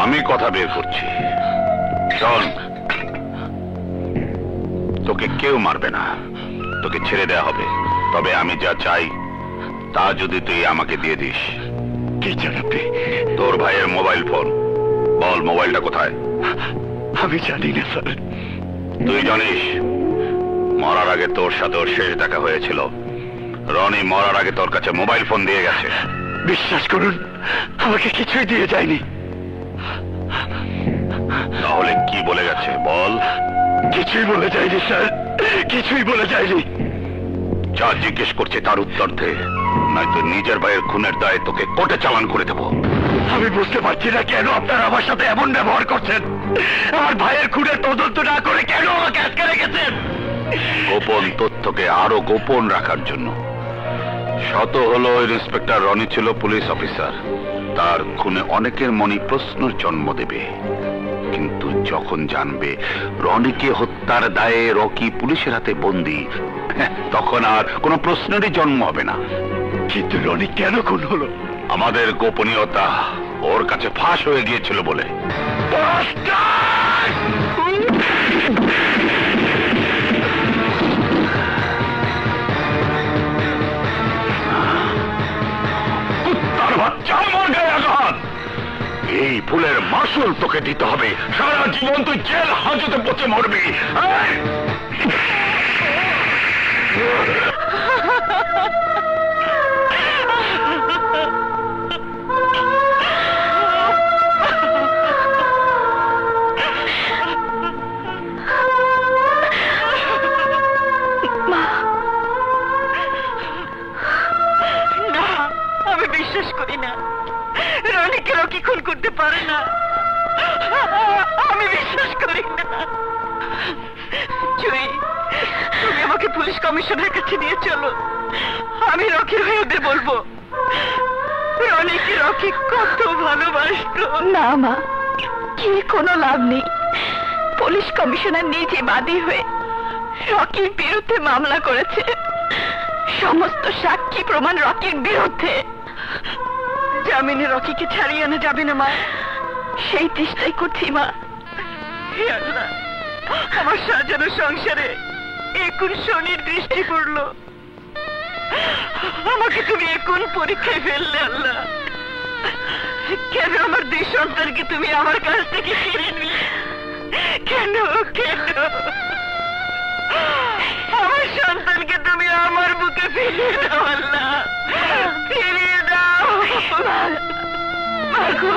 আমি কথা বের করছি। শোন, তোকে কেউ মারবে না, তোকে ছেড়ে দেয়া হবে। তবে আমি যা চাই তা যদি তুই আমাকে দিয়ে দিস। কি চান আপনি? তোর ভাইয়ের মোবাইল ফোন। বল, মোবাইলটা কোথায়? আমি জানি না স্যার। তুই জানিস মরার আগে তোর সাথে ওর শেষ দেখা হয়েছিল। রনি মরার আগে তোর কাছে মোবাইল ফোন দিয়ে গেছে। বিশ্বাস করুন, আমাকে কিছুই দিয়ে যায়নি। তাহলে কি বলে গেছে বল? কিছুই বলে যায়নি স্যার, কিছুই বলে যায়নি। যা জিজ্ঞেস করছে তার উত্তর দে, নয়তো নিজের ভাইয়ের খুনের দায়ে তোকে কোর্টে চালান করে দেবো। আমি বুঝতে পারছি না কেন আপনারা আমার সাথে এমন ব্যবহার করছেন। আমার ভাইয়ের খুনের তদন্ত না করে কেন আমাকে আটকে রেখেছেন? গোপন তথ্যকে আরো গোপন রাখার জন্য। শত হলো ইন্সপেক্টর রনি ছিল পুলিশ অফিসার, তার খুনে অনেকের মনে প্রশ্নের জন্ম দেবে। কিন্তু যখন জানবে রনিকে হত্যার দায়ে রকি পুলিশের হাতে বন্দী, তখন আর কোনো প্রশ্নেরই জন্ম হবে না। কিন্তু রনি কেন খুন হলো? আমাদের গোপনীয়তা ওর কাছে ফাঁস হয়ে গিয়েছিল বলে। কুত্তার বাচ্চা, আমার গায়ে আঘাত! এই ফুলের মাসুল তোকে দিতে হবে। সারা জীবন তুই জেল হাজতে পচে মরবি। আমি বিশ্বাস করি না রনিকে রকি খুন করতে পারে না। আমি বিশ্বাস করি না। জুই, তুমি আমাকে পুলিশ কমিশনের কাছে নিয়ে চলো। আমি রকির হয়ে ওদের বলবো রনিকে রকি কত ভালোবাসতো। না মা, কি কোনো লাভ নেই। পুলিশ কমিশনার নিজে বাদী হয়ে রকির বিরুদ্ধে মামলা করেছে। সমস্ত সাক্ষী প্রমাণ রকির বিরুদ্ধে। জামিনে রকিকে ছাড়িয়ে আনা যাবে না মা। সেই চেষ্টাই করছি মা। হে আল্লাহ, আমার সাজানো সংসারে এখন শনির দৃষ্টি পড়লো। আমাকে তুমি এখন পরীক্ষায় ফেললে আল্লাহ। কেন আমার দুই সন্তানকে তুমি আমার কাছ থেকে ফিরে নিলে? কেন কেন আমার সন্তানকে তুমি আমার বুকে ফিরিয়ে দাও আল্লাহ, ফিরিয়ে দাও। মাগো,